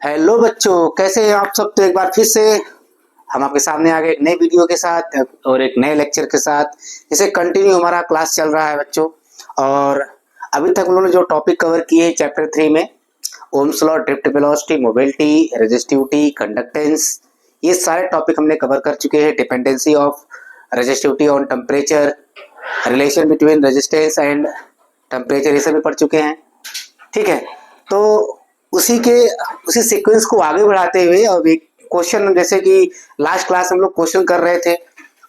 Hello बच्चों, कैसे हैं आप सब। तो एक बार फिर से हम आपके सामने आ गए एक नए वीडियो के साथ और एक नए लेक्चर के साथ। इसे कंटिन्यू हमारा क्लास चल रहा है बच्चों। और अभी तक हम लोगों ने जो टॉपिक कवर किए चैप्टर 3 में, Ohm's law, drift velocity, mobility, resistivity, conductance, ये सारे टॉपिक हमने कवर कर चुके हैं। Dependency of resistivity on temperature, relation between resistance and temperature, ये सभी पढ़ चुके हैं। ठीक है, तो उसी सीक्वेंस को आगे बढ़ाते हुए अब एक क्वेश्चन, जैसे कि लास्ट क्लास हम लोग क्वेश्चन कर रहे थे,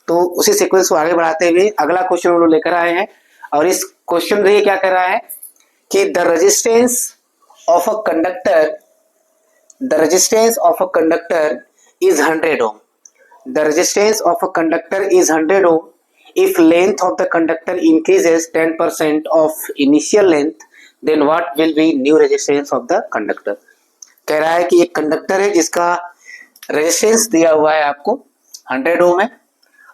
तो उसी सीक्वेंस को आगे बढ़ाते हुए अगला क्वेश्चन हम लोग लेकर आए हैं। और इस क्वेश्चन में ये क्या कर रहा है कि the resistance of a conductor is 100 ohm. The resistance of a conductor is 100 ohm if length of the conductor increases 10% of initial length, then what will be new resistance of the conductor। कह रहा है कि एक conductor है जिसका resistance दिया हुआ है आपको 100 ओम है।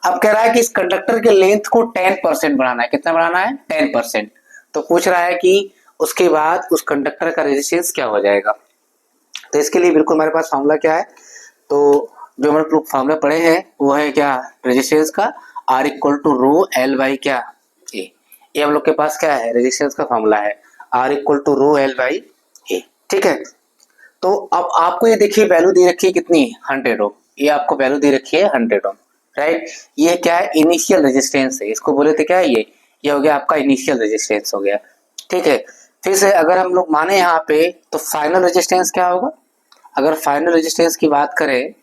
अब कह रहा है कि इस कंडक्टर के लेंथ को 10% बढ़ाना है। कितना बढ़ाना है? 10%। तो पूछ रहा है कि उसके बाद उस कंडक्टर का रेजिस्टेंस क्या हो जाएगा। तो इसके लिए बिल्कुल हमारे पास फॉर्मूला क्या है, तो जो हम लोग फॉर्मूला पढ़े हैं वो है क्या, रेजिस्टेंस का R equal to rho L by क्या ए। ये हम लोग के पास क्या है, रेजिस्टेंस का फॉर्मूला है R equal to rho L by A. ठीक है, तो अब आपको ये देखिए वैल्यू दी रखी है कितनी, 100 ओम। ये आपको वैल्यू दी रखी है 100 ओम, राइट। ये क्या है, इनिशियल रेजिस्टेंस है। इसको बोले थे क्या, ये हो गया आपका इनिशियल रेजिस्टेंस हो गया। ठीक है, फिर से अगर हम लोग माने यहाँ पे तो फाइनल रेजिस्टेंस क्या होगा। अगर फाइनल रेजिस्टेंस की बात करें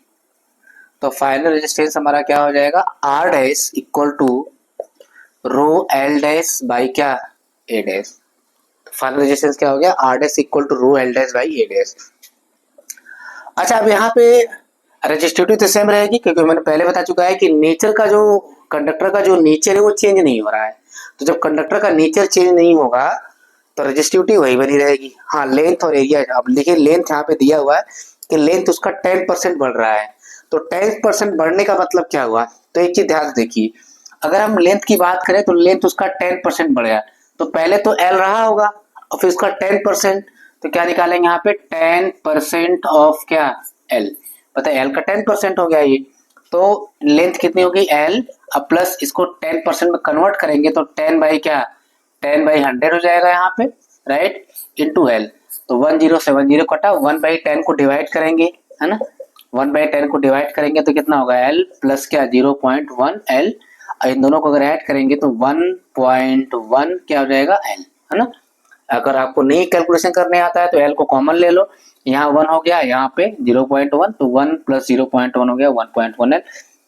तो फाइनल रेजिस्टेंस हमारा क्या हो जाएगा, R dash equal to rho L dash by क्या, ए डैश। फाइनल रेजिस्टेंस क्या हो गया, R dash equal to rho L dash by A dash. अच्छा, अब यहाँ पे रेजिस्टिविटी तो सेम रहेगी, क्योंकि मैंने पहले बता चुका है कि नेचर का जो कंडक्टर का जो नेचर है वो चेंज नहीं हो रहा है। तो जब कंडक्टर का नेचर चेंज नहीं होगा तो रेजिस्टिविटी वही बनी रहेगी। हाँ, लेंथ और एरिया, अब देखिए लेंथ यहाँ पे दिया हुआ है कि लेंथ उसका 10% बढ़ रहा है। तो 10% बढ़ने का मतलब क्या हुआ, तो एक चीज ध्यान से देखिए, अगर हम लेंथ की बात करें तो लेंथ उसका 10% बढ़ गया, तो पहले तो एल रहा होगा और फिर उसका 10%, तो क्या निकालेंगे यहाँ पे, 10% ऑफ क्या, एल। पता है एल का 10% हो गया ये, तो लेंथ कितनी होगी, एल, अब प्लस इसको 10% में कन्वर्ट करेंगे तो 10 बाई क्या, 10/100 हो जाएगा यहाँ पे, राइट, इंटू एल। तो 1070 कटा, 1/10 को डिवाइड करेंगे, है ना, 1/10 को डिवाइड करेंगे तो कितना होगा, एल प्लस क्या, 0.1 एल। इन दोनों को अगर ऐड करेंगे तो 1.1 क्या हो जाएगा, एल, है ना। अगर आपको नहीं कैलकुलेशन करने आता है तो एल को कॉमन ले लो, यहाँ 1 हो गया, यहाँ पे 0.1, तो 1 प्लस 0.1 हो गया 1.1 एल।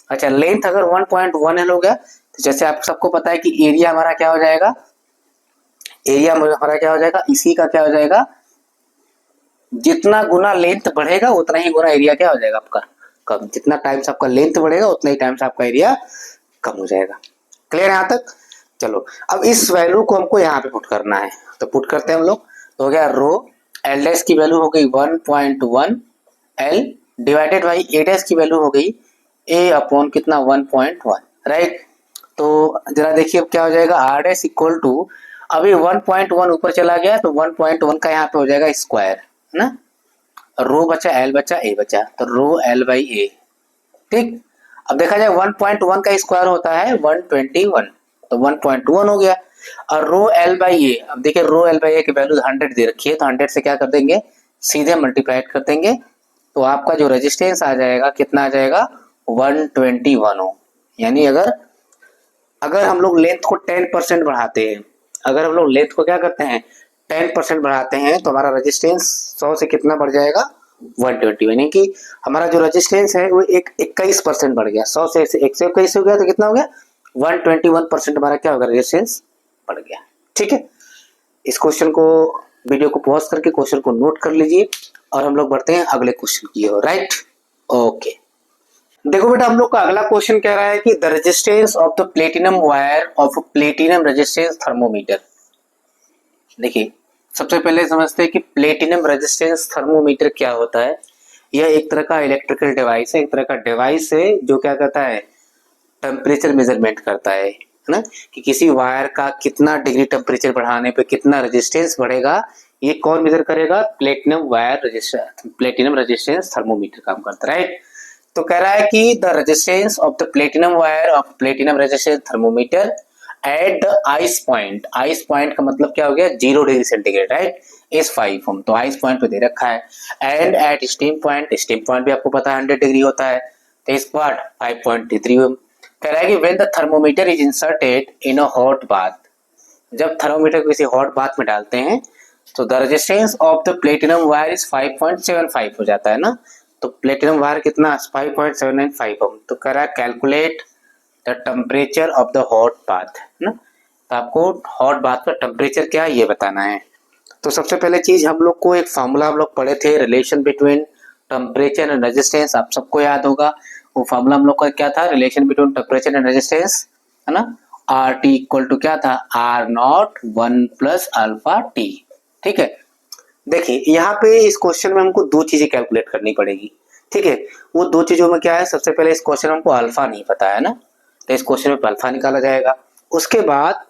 अच्छा, लेंथ अगर 1.1 एल हो गया तो जैसे आप सबको पता है कि एरिया हमारा क्या हो जाएगा, एरिया हमारा क्या हो जाएगा, इसी का क्या हो जाएगा, जितना गुना लेंथ बढ़ेगा उतना ही गुना एरिया क्या हो जाएगा आपका कम। जितना टाइम्स आपका लेंथ बढ़ेगा उतना ही टाइम्स आपका एरिया कम हो जाएगा। क्लियर है यहाँ तक। चलो, अब इस वैल्यू को हमको यहाँ पे पुट करना है, तो पुट करते हैं हम लोग। तो हो गया रो एल डैश की वैल्यू हो गई 1.1 L divided by A dash की वैल्यू हो गई ए अपॉन कितना, 1.1, राइट। तो जरा देखिए अब क्या हो जाएगा, आर डैश इक्वल टू, अभी 1.1 ऊपर चला गया तो 1.1 का यहाँ पे हो जाएगा स्क्वायर, है ना, रो बचा एल बचा ए बचा, तो रो एल बाई ए। ठीक, अब देखा जाए 1.1 का स्क्वायर होता है 121, तो 1.1 हो गया। और रो एल बाई ए, अब देखिए रो एल बाई ए की वैल्यू 100 दे रखी है, तो 100 से क्या कर देंगे, सीधे मल्टीप्लाइड कर देंगे, तो आपका जो रेजिस्टेंस आ जाएगा कितना आ जाएगा, 121 ओम। यानी अगर हम लोग लेंथ को 10% बढ़ाते हैं, अगर हम लोग लेंथ को क्या करते हैं 10% बढ़ाते हैं, तो हमारा रेजिस्टेंस 100 से कितना बढ़ जाएगा, 120। यानी कि हमारा जो रेजिस्टेंस है वो 21% बढ़ गया, 100 से 121 हो गया, तो कितना हो गया, 121% हमारा क्या होगा, रेजिस्टेंस बढ़ गया। ठीक है, इस क्वेश्चन को, वीडियो को पॉज करके क्वेश्चन को नोट कर लीजिए और हम लोग बढ़ते हैं अगले क्वेश्चन की ओर, राइट। ओके, देखो बेटा, हम लोग का अगला क्वेश्चन कह रहा है कि the resistance of the platinum wire of platinum resistance thermometer. देखिए, सबसे पहले समझते हैं कि प्लेटिनम रेजिस्टेंस थर्मोमीटर क्या होता है। यह एक तरह का इलेक्ट्रिकल डिवाइस है, एक तरह का डिवाइस है जो क्या करता है, टेम्परेचर मेजरमेंट करता है ना, कि किसी वायर का कितना डिग्री टेम्परेचर बढ़ाने पे कितना रेजिस्टेंस बढ़ेगा, ये कौन मेजर करेगा? Platinum wire resistance, platinum resistance thermometer काम करता है, राइट। तो कह रहा है कि the resistance of the platinum wire of platinum resistance thermometer at the ice point, ice point का मतलब क्या हो गया? 0 degree centigrade, right, is 5 ohm. तो आइस पॉइंट पे दे रखा है। And at steam point, steam point भी आपको पता है 100 डिग्री होता है, तो इस पार्ट 5.3 ओम। कह रहा है कि when the thermometer is inserted in a hot bath, जब थर्मोमीटर को किसी हॉट बाथ में डालते हैं तो the resistance of the platinum wire is 5.75 हो जाता है ना। तो प्लेटिनम वायर कितना? 5.795 ओम। तो कह रहा है calculate the temperature of the hot bath ना। तो आपको हॉट बाथ का टेम्परेचर क्या है ये बताना है। तो सबसे पहले चीज हम लोग को एक फार्मूला हम लोग पढ़े थे, relation between temperature and resistance, आप सबको याद होगा। वो फार्मूला हम लोग का क्या था? Relation between temperature and resistance, है ना। आर टी इक्वल टू क्या था? R naught 1 plus alpha T. ठीक है, देखिए यहाँ पे इस क्वेश्चन में हमको दो चीजें कैलकुलेट करनी पड़ेगी। ठीक है, वो दो चीजों में क्या है? सबसे पहले इस क्वेश्चन में हमको अल्फा नहीं पता है ना, तो इस क्वेश्चन में अल्फा निकाला जाएगा। उसके बाद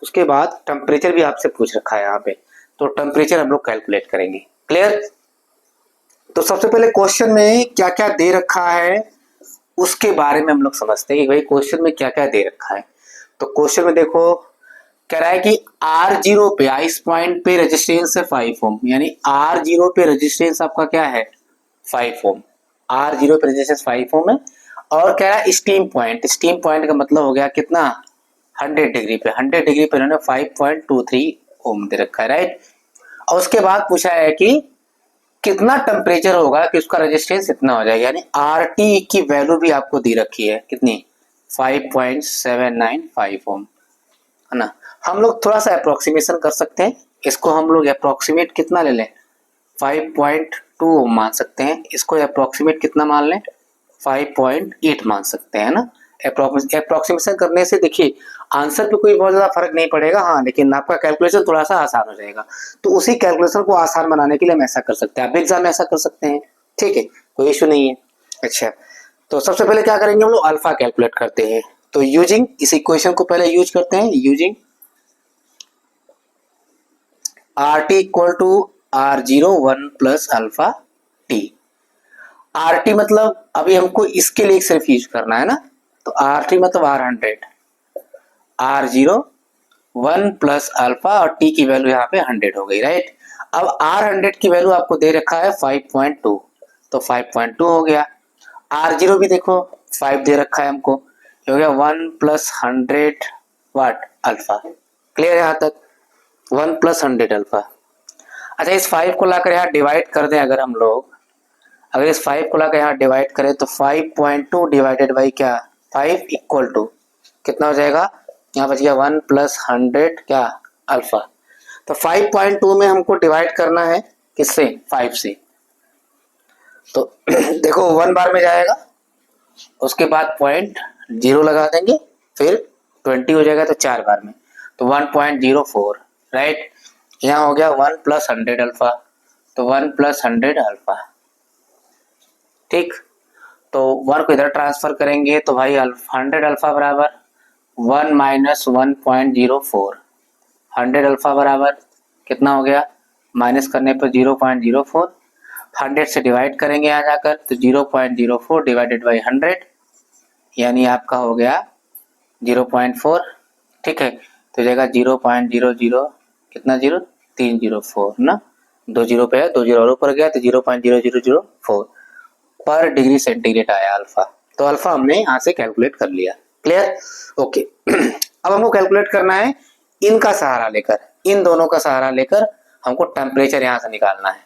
टेम्परेचर भी आपसे पूछ रखा है यहाँ पे, तो टेम्परेचर हम लोग कैलकुलेट करेंगे। क्लियर? तो सबसे पहले क्वेश्चन में क्या क्या दे रखा है उसके बारे में हम लोग समझते हैं कि भाई क्वेश्चन में क्या क्या दे रखा है। तो क्वेश्चन में देखो, कह रहा है कि R0 पे, आइस पॉइंट पे रेजिस्टेंस है 5 ओम, यानी R0 पे रेजिस्टेंस आपका क्या है? 5 ओम। R0 पे रेजिस्टेंस 5 ओम है। और कह रहा है स्टीम पॉइंट, स्टीम पॉइंट का मतलब हो गया कितना? 100 डिग्री पे, 100 डिग्री पे इन्होंने 5.23 ओम दे रखा है, राइट। और उसके बाद पूछा है कि कितना टेम्परेचर होगा कि उसका रेजिस्टेंस इतना हो जाएगा, यानी RT की वैल्यू भी आपको दी रखी है कितनी? 5.795 ओम, है ना। हम लोग थोड़ा सा अप्रोक्सीमेशन कर सकते हैं, इसको हम लोग अप्रोक्सीमेट कितना ले लें? 5.2 ओम मान सकते हैं। इसको अप्रोक्सीमेट कितना मान लें? 5.8 मान सकते हैं ना। अप्रोक्सीमेशन करने से देखिए आंसर पे कोई बहुत ज़्यादा फर्क नहीं पड़ेगा, हाँ, लेकिन आपका कैलकुलेशन थोड़ा सा आसान हो जाएगा। तो उसी कैलकुलेशन को आसान बनाने के लिए हम ऐसा कर सकते हैं, आप एग्जाम में ऐसा कर सकते हैं। ठीक है, कोई इशू नहीं है। अच्छा, तो सबसे पहले क्या करेंगे हम लोग? अल्फा कैलकुलेट करते हैं। तो यूजिंग इस इक्वेशन को पहले यूज करते हैं, using R T equal to R0 1 plus alpha T. R T मतलब अभी हमको इसके लिए सिर्फ यूज करना है ना, तो आर टी मतलब R100, R0 1 प्लस अल्फा और टी की वैल्यू यहाँ पे 100 हो गई, राइट। अब R100 की वैल्यू आपको दे रखा है 5.2, तो 5.2 हो गया। R0 भी देखो 5 दे रखा है हमको, हो गया 1 प्लस 100 वाट अल्फा। क्लियर यहाँ तक? 1 प्लस 100 अल्फा। अच्छा, इस 5 को लाकर यहाँ डिवाइड कर दें अगर हम लोग, अगर इस 5 को लाकर यहाँ डिवाइड करें तो 5.2 डिवाइडेड बाई क्या? 5 इक्वल टू कितना हो जाएगा? यहाँ बच गया 1 प्लस 100 क्या? अल्फा। तो 5.2 में हमको डिवाइड करना है किससे? 5 से। तो देखो 1 बार में जाएगा, उसके बाद 0.0 लगा देंगे, फिर 20 हो जाएगा तो 4 बार में, तो 1.04, राइट। यहाँ हो गया 1 प्लस 100 अल्फा, तो 1 प्लस 100 अल्फा। ठीक, तो 1 को इधर ट्रांसफर करेंगे तो भाई 100 अल्फा बराबर 1 माइनस 1.04, 100 अल्फा बराबर कितना हो गया? माइनस करने पर 0.04, 100 से डिवाइड करेंगे यहाँ जाकर तो 0.04 डिवाइडेड बाई 100, यानी आपका हो गया 0.4। ठीक है, तो जाएगा 0.00 कितना? 0 304 ना, 2 जीरो पे है, 2 जीरो और ऊपर गया तो 0.0004 पर डिग्री सेंटीग्रेड आया अल्फा। तो अल्फा हमने यहाँ से कैलकुलेट कर लिया। क्लियर? ओके। अब हमको कैलकुलेट करना है इनका सहारा लेकर, इन दोनों का सहारा लेकर हमको टेम्परेचर यहाँ से निकालना है।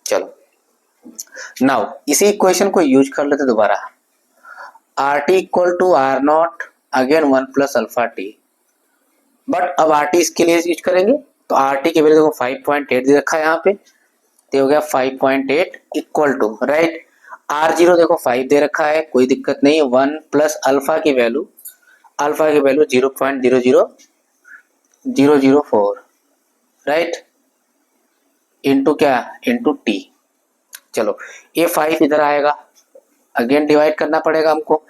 चलो नाउ इसी इक्वेशन को यूज कर लेते दोबारा, R T equal to R naught again 1 plus alpha T. But अब आर टी इसके लिए यूज करेंगे, तो आर टी की वैल्यू देखो 5.8 दे रखा है यहाँ पे, तो हो गया 5.8 इक्वल टू, राइट। R0 देखो 5 दे रखा है, कोई दिक्कत नहीं, 1 प्लस अल्फा की वैल्यू 0.00004, राइट, इंटू क्या? Into T. चलो ये 5 इधर आएगा, अगेन डिवाइड करना पड़ेगा हमको,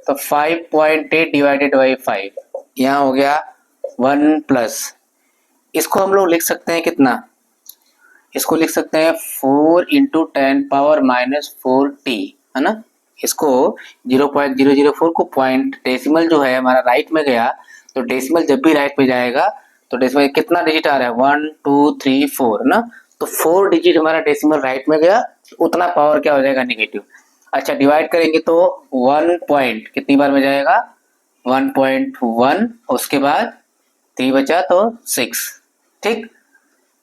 तो 5.8 डिवाइडेड बाई 5, यहाँ हो गया 1 प्लस, इसको हम लोग लिख सकते हैं कितना? इसको लिख सकते हैं 4 इंटू 10⁻⁴t, है ना। इसको 0.004 को पॉइंट डेसिमल जो है हमारा राइट में गया, तो डेसिमल जब भी राइट में जाएगा तो डेसिमल कितना डिजिट आ रहा है 1 2 3 4 ना, तो 4 डिजिट हमारा डेसिमल राइट में गया, उतना पावर क्या हो जाएगा नेगेटिव। अच्छा डिवाइड करेंगे तो 1 पॉइंट कितनी बार में जाएगा 1.1, उसके बाद 3 बचा तो 6, ठीक,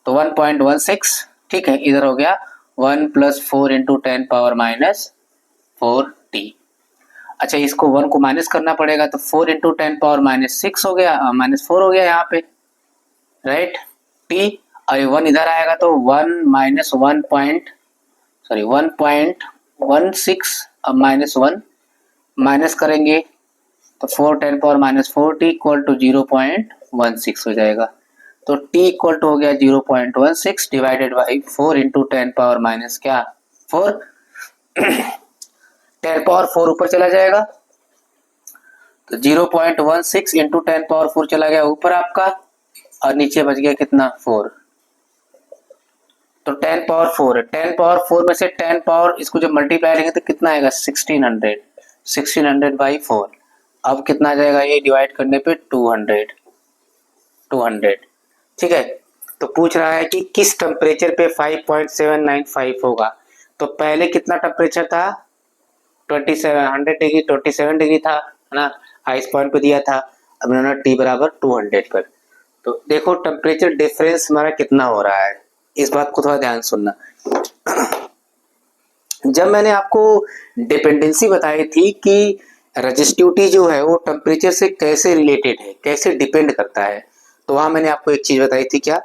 तो 1.16, ठीक है। इधर हो गया 1 + 4 इंटू 10⁻⁴t। अच्छा इसको 1 को माइनस करना पड़ेगा, तो 4 इंटू 10⁻⁻6 हो गया, -4 हो गया यहाँ पे, राइट t। और 1 इधर आएगा तो 1 - 1.16 अब -1 माइनस करेंगे तो 4 10⁻⁴t इक्वल टू 0.16 हो जाएगा। तो t इक्वल टू हो गया 0.16 डिवाइडेड बाई 4 इंटू 10⁻⁻, क्या 4 10⁻⁴ ऊपर चला जाएगा, तो 0.16 इंटू 10⁻⁴ चला गया ऊपर आपका, और नीचे बच गया कितना 4, तो 10⁻⁴ में से 10 पावर इसको जब मल्टीप्लाई करेंगे तो कितना आएगा 1600 बाई 4। अब कितना आ जाएगा ये डिवाइड करने पे 200, ठीक है। तो पूछ रहा है कि किस टेम्परेचर पे 5.795 होगा। तो पहले कितना टेम्परेचर था 100 डिग्री 27 डिग्री था, है ना, हाईएस्ट पॉइंट पे दिया था। अब इन्होंने टी बराबर 200 पर, तो देखो टेम्परेचर डिफरेंस हमारा कितना हो रहा है, इस बात को थोड़ा ध्यान सुनना। जब मैंने आपको डिपेंडेंसी बताई थी कि रेजिस्टिविटी जो है वो टेम्परेचर से कैसे रिलेटेड है, कैसे डिपेंड करता है, तो वहां मैंने आपको एक चीज बताई थी क्या,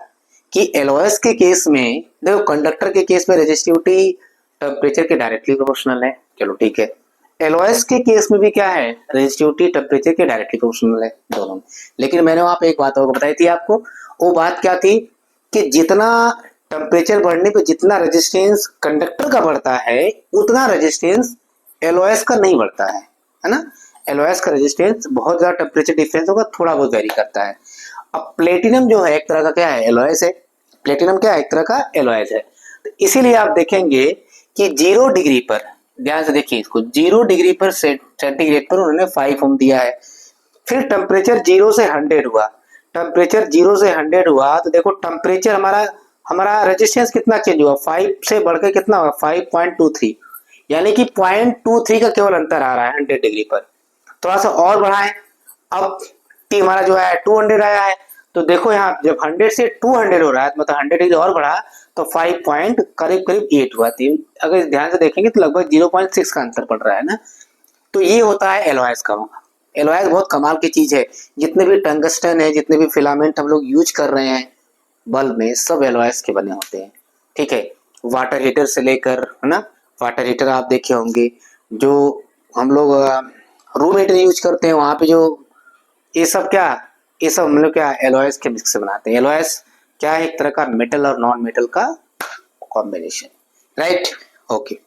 कि एलओएस के केस में देखो, कंडक्टर के केस में रेजिस्टिविटी टेम्परेचर के डायरेक्टली प्रोपोर्शनल है, चलो ठीक है। एलओएस के केस में भी क्या है, रेजिस्टिविटी टेम्परेचर के डायरेक्टली प्रोपोर्शनल है दोनों में। लेकिन मैंने वहां पे एक बात और बताई थी आपको, वो बात क्या थी कि जितना टेम्परेचर बढ़ने पे जितना रेजिस्टेंस कंडक्टर का बढ़ता है उतना रेजिस्टेंस एलओएस का नहीं बढ़ता है ना। एलओएस का रेजिस्टेंस बहुत ज्यादा टेम्परेचर डिफरेंस होगा, थोड़ा बहुत वेरी करता है। अब प्लेटिनम जो है एक तरह का क्या है, एलओएस है। प्लेटिनम क्या है, एक तरह का एलओएस है। तो इसीलिए आप देखेंगे कि 0 डिग्री पर, ध्यान से देखिए इसको, 0 डिग्री पर सेंटीग्रेड पर उन्होंने 5 ओम दिया है। फिर टेम्परेचर 0 से 100 हुआ, टेम्परेचर 0 से 100 हुआ, तो देखो टेम्परेचर हमारा रेजिस्टेंस कितना चेंज हुआ, 5 से बढ़कर कितना हुआ 5.23, यानी कि 0.23 का केवल अंतर आ रहा है 100 डिग्री पर। थोड़ा सा और बढ़ाएं, अब टी हमारा जो है 200 आया है, तो देखो यहाँ जब 100 से 200 हो रहा है मतलब 100 डिग्री और बढ़ा, तो 5 पॉइंट करीब 8 हुआ थी। अगर ध्यान से देखेंगे तो लगभग 0.6 का अंतर पड़ रहा है ना। तो ये होता है एलओएस का। एलओएस बहुत कमाल की चीज है, जितने भी टंगस्टन है, जितने भी फिलामेंट हम लोग यूज कर रहे हैं बल्ब में, सब एलओएस के बने होते हैं, ठीक है। वाटर हीटर से लेकर, है ना, वाटर हीटर आप देखे होंगे, जो हम लोग रूम हीटर यूज करते हैं वहां पे जो ये सब क्या, ये सब हम लोग क्या एलओएस के मिक्स से बनाते हैं। एलओएस क्या है, एक तरह का मेटल और नॉन मेटल का कॉम्बिनेशन, राइट, ओके।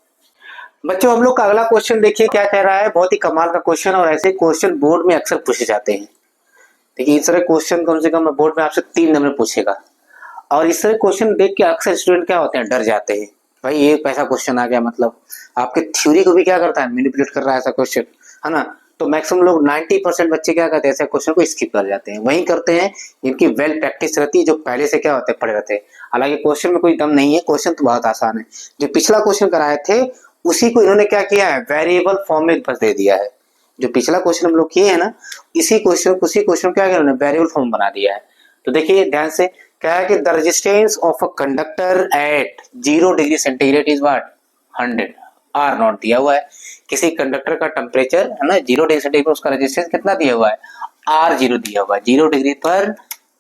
बच्चों हम लोग का अगला क्वेश्चन देखिए क्या कह रहा है, बहुत ही कमाल का क्वेश्चन, और ऐसे क्वेश्चन बोर्ड में अक्सर पूछे जाते हैं। देखिए इस तरह क्वेश्चन कम से कम बोर्ड में आपसे 3 नंबर पूछेगा, और इस तरह क्वेश्चन देख के अक्सर स्टूडेंट क्या होते हैं, डर जाते हैं, भाई ये कैसा क्वेश्चन आ गया, मतलब आपके थ्योरी को भी क्या करता है, मैनिपुलेट कर रहा है ऐसा क्वेश्चन, है ना। तो मैक्सिमम लोग 90% बच्चे क्या करते हैं, ऐसे क्वेश्चन को स्किप कर जाते हैं। वही करते हैं जिनकी वेल प्रैक्टिस रहती है, जो पहले से क्या होते हैं, पढ़े रहते हैं। हालांकि क्वेश्चन में कोई दम नहीं है, क्वेश्चन तो बहुत आसान है। जो पिछला क्वेश्चन कराए थे उसी को इन्होंने क्या किया है, वेरिएबल फॉर्म में बस दे दिया है। जो पिछला क्वेश्चन हम लोग किए हैं ना, उसी क्वेश्चन क्या किया उन्होंने, वेरिएबल फॉर्म बना दिया है। तो देखिए ध्यान से, क्या है कि the resistance of a conductor at 0 degree centigrade is what 100, R naught दिया हुआ है। किसी कंडक्टर का टेम्परेचर है ना 0 डिग्री सेंटीग्रेड, उसका रेजिस्टेंस कितना दिया हुआ है, R0 दिया हुआ है। 0 डिग्री पर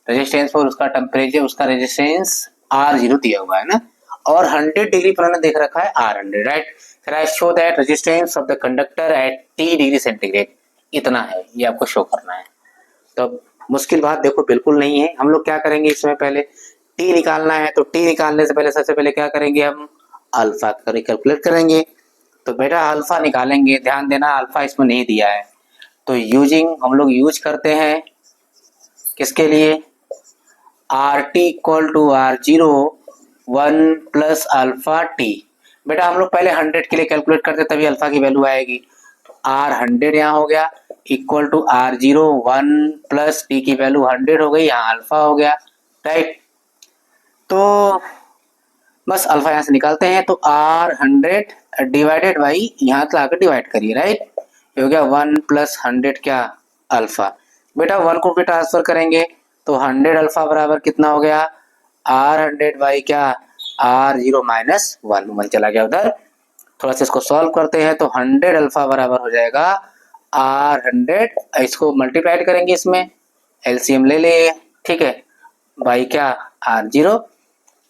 रेजिस्टेंस पर उसका टेम्परेचर, उसका रेजिस्टेंस R0 दिया हुआ है ना, और 100 डिग्री पर उन्होंने देख रखा है R100, राइट। फिर I show that resistance of the conductor at T degree centigrade इतना है, ये आपको शो करना है। तो मुश्किल बात देखो बिल्कुल नहीं है। हम लोग क्या करेंगे, इसमें पहले टी निकालना है, तो टी निकालने से पहले सबसे पहले क्या करेंगे, हम अल्फा कैलकुलेट करेंगे। तो बेटा अल्फा निकालेंगे, ध्यान देना अल्फा इसमें नहीं दिया है, तो हम लोग यूज करते हैं किसके लिए, R T equal to R0 1 plus alpha T. बेटा हम लोग पहले 100 के लिए कैलकुलेट करते तभी अल्फा की वैल्यू आएगी। आर 100 यहाँ हो गया equal to R zero 1 plus T की वैल्यू 100 हो गई, यहाँ अल्फा हो गया, राइट। तो बस अल्फा यहाँ से निकालते हैं, तो आर 100 डिवाइडेड बाई यहाँ तक आकर डिवाइड करिए, राइट। ये हो गया 1 प्लस 100 क्या अल्फा। बेटा 1 को भी ट्रांसफर करेंगे तो 100 अल्फा बराबर कितना हो गया, आर 100 बाई क्या आर जीरो माइनस 1 चला गया उधर। थोड़ा सा इसको सॉल्व करते हैं तो 100 अल्फा बराबर हो जाएगा आर 100, इसको मल्टीप्लाइड करेंगे, इसमें एलसीएम ले ले, ठीक है, बाई क्या आर जीरो।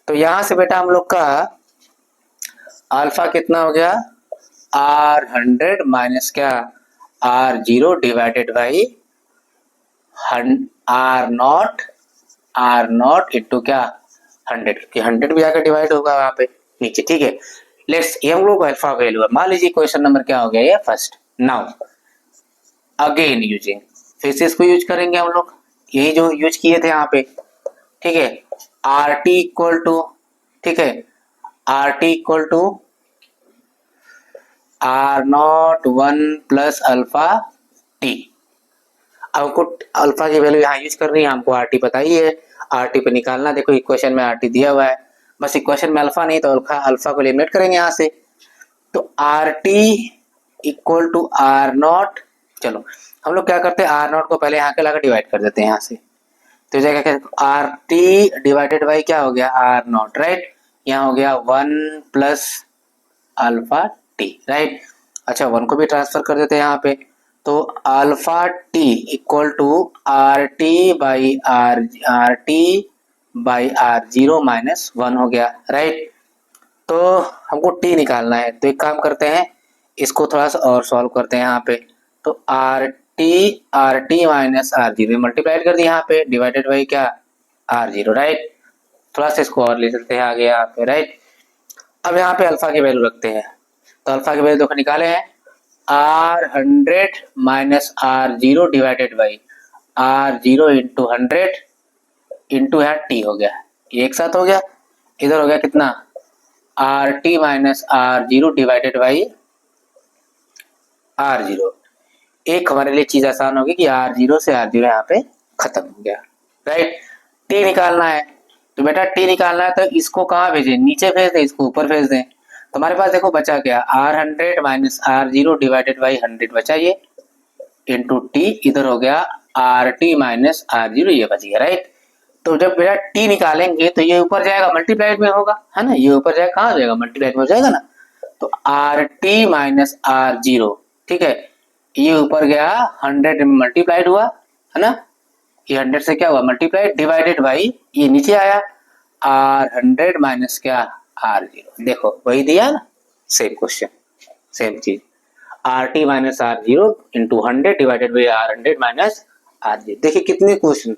तो यहां से बेटा हम लोग का अल्फा कितना हो गया, आर 100 माइनस क्या R zero divided by R naught into क्या 100, कि 100 भी आकर डिवाइड होगा वहां पे नीचे, ठीक है। लेट्स ये हम लोग अल्फा वैल्यू है, मान लीजिए क्वेश्चन नंबर क्या हो गया ये फर्स्ट। नाउ अगेन यूजिंग, फिर से इसको यूज करेंगे हम लोग, यही जो यूज किए थे यहाँ पे, ठीक है। आर टी इक्वल टू, ठीक है, R T equal to R naught 1 plus alpha T. हमको अल्फा की वैल्यू यहाँ यूज करनी है, हमको आर टी पता ही है, आर टी पे निकालना, देखो इक्वेशन में आर टी दिया हुआ है, बस इक्वेशन में अल्फा नहीं तो अल्फा को एलिमिनेट करेंगे यहाँ से। तो R T equal to R naught, चलो हम लोग क्या करते हैं आर नॉट को पहले यहाँ के लाकर डिवाइड कर देते हैं यहाँ से, तो जाएगा आर टी डिवाइडेड बाई क्या हो गया आर नॉट, राइट। यहाँ हो गया 1 प्लस अल्फा टी, राइट। अच्छा 1 को भी ट्रांसफर कर देते हैं यहाँ पे, तो alpha T equal to R T by R zero minus 1 हो गया, राइट। तो हमको टी निकालना है, तो एक काम करते हैं इसको थोड़ा सा और सॉल्व करते हैं यहाँ पे, तो R T minus R zero multiplied कर दिया यहाँ पे डिवाइडेड बाई क्या आर जीरो, राइट। थोड़ा सा इसको और ले चलते हैं आगे यहाँ पे, राइट। अब यहाँ पे अल्फा की वैल्यू रखते हैं, तो अल्फा की वैल्यू देखो निकाले हैं R 100 minus R zero divided by R zero into 100 into यहाँ टी हो गया, ये एक साथ हो गया, इधर हो गया कितना R T minus R zero divided by R zero. एक हमारे लिए चीज आसान होगी कि आर जीरो से आर जीरो यहाँ पे खत्म हो गया, राइट। टी निकालना है, तो बेटा टी निकालना है तो इसको कहाँ भेजें, नीचे भेज दें, इसको ऊपर भेज दें, तो हमारे पास देखो बचा क्या R 100 minus R zero divided by 100 बचा ये इंटू टी, इधर हो गया R T minus R zero, ये बच गया, राइट। तो जब बेटा टी निकालेंगे तो ये ऊपर जाएगा मल्टीप्लाइड में होगा, है ना, ये ऊपर जाएगा, कहाँ जाएगा मल्टीप्लाइड में हो जाएगा ना, तो R T minus R zero, ठीक है, ये ऊपर गया 100 में मल्टीप्लाइड हुआ, है ना, ये 100 से क्या हुआ मल्टीप्लाइड डिवाइडेड बाई ये नीचे आया आर 100 माइनस क्या आर जीरो, देखो वही दिया ना, सेम क्वेश्चन सेम चीज, R T minus R zero into 100 divided by R 100 minus R zero. देखिए कितने क्वेश्चन,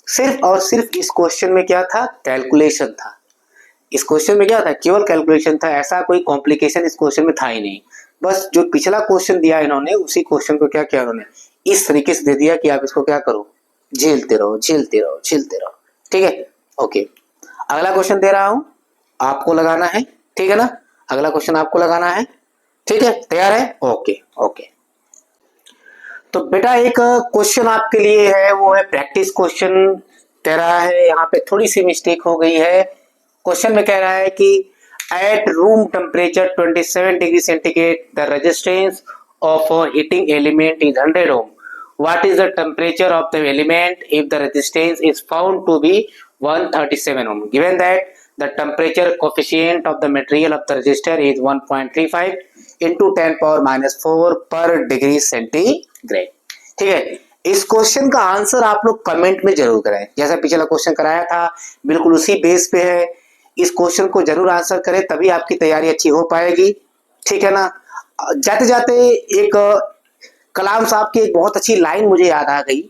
सिर्फ और सिर्फ इस क्वेश्चन में क्या था कैलकुलेशन था, इस क्वेश्चन में क्या था केवल कैलकुलेशन था, ऐसा कोई कॉम्प्लिकेशन इस क्वेश्चन में था ही नहीं। बस जो पिछला क्वेश्चन दिया इन्होंने उसी क्वेश्चन को क्या किया उन्होंने इस तरीके से दे दिया कि आप इसको क्या करो झेलते रहो झेलते रहो झेलते रहो, ठीक है। ओके अगला क्वेश्चन दे रहा हूं, आपको लगाना है, ठीक है ना, अगला क्वेश्चन आपको लगाना है, ठीक है, तैयार है, ओके ओके। तो बेटा एक क्वेश्चन आपके लिए है, वो है प्रैक्टिस क्वेश्चन कह रहा है, यहाँ पे थोड़ी सी मिस्टेक हो गई है। क्वेश्चन में कह रहा है कि at room temperature 27 degree centigrade the resistance of a heating element is 100 ohm, what is the temperature of the element if the resistance is found to be 137 ohm, given that the temperature coefficient of the material of the resistor is 1.35 into 10 power minus 4 per degree centigrade, ठीक है। इस question का answer आप लोग comment में जरूर करें, जैसा पिछला क्वेश्चन कराया था बिल्कुल उसी बेस पे है, इस क्वेश्चन को जरूर आंसर करें तभी आपकी तैयारी अच्छी हो पाएगी, ठीक है ना। जाते जाते एक कलाम साहब की एक बहुत अच्छी लाइन मुझे याद आ गई,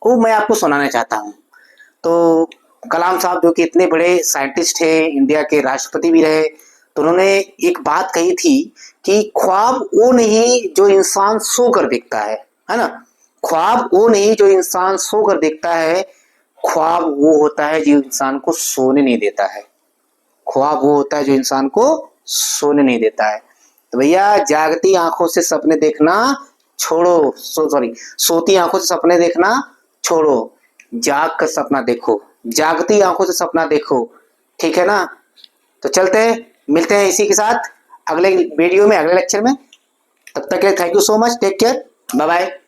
वो मैं आपको सुनाना चाहता हूँ। तो कलाम साहब जो कि इतने बड़े साइंटिस्ट हैं, इंडिया के राष्ट्रपति भी रहे, तो उन्होंने एक बात कही थी कि ख्वाब वो नहीं जो इंसान सोकर देखता है ना, ख्वाब वो नहीं जो इंसान सोकर देखता है, ख्वाब वो होता है जो इंसान को सोने नहीं देता है। ख्वाब वो होता है जो इंसान को सोने नहीं देता है। तो भैया जागती आंखों से सपने देखना छोड़ो, सॉरी, सोती आंखों से सपने देखना छोड़ो, जाग कर सपना देखो, जागती आंखों से सपना देखो, ठीक है ना। तो चलते हैं, मिलते हैं इसी के साथ अगले वीडियो में, अगले लेक्चर में। तब तक के लिए thank you so much, take care, bye bye.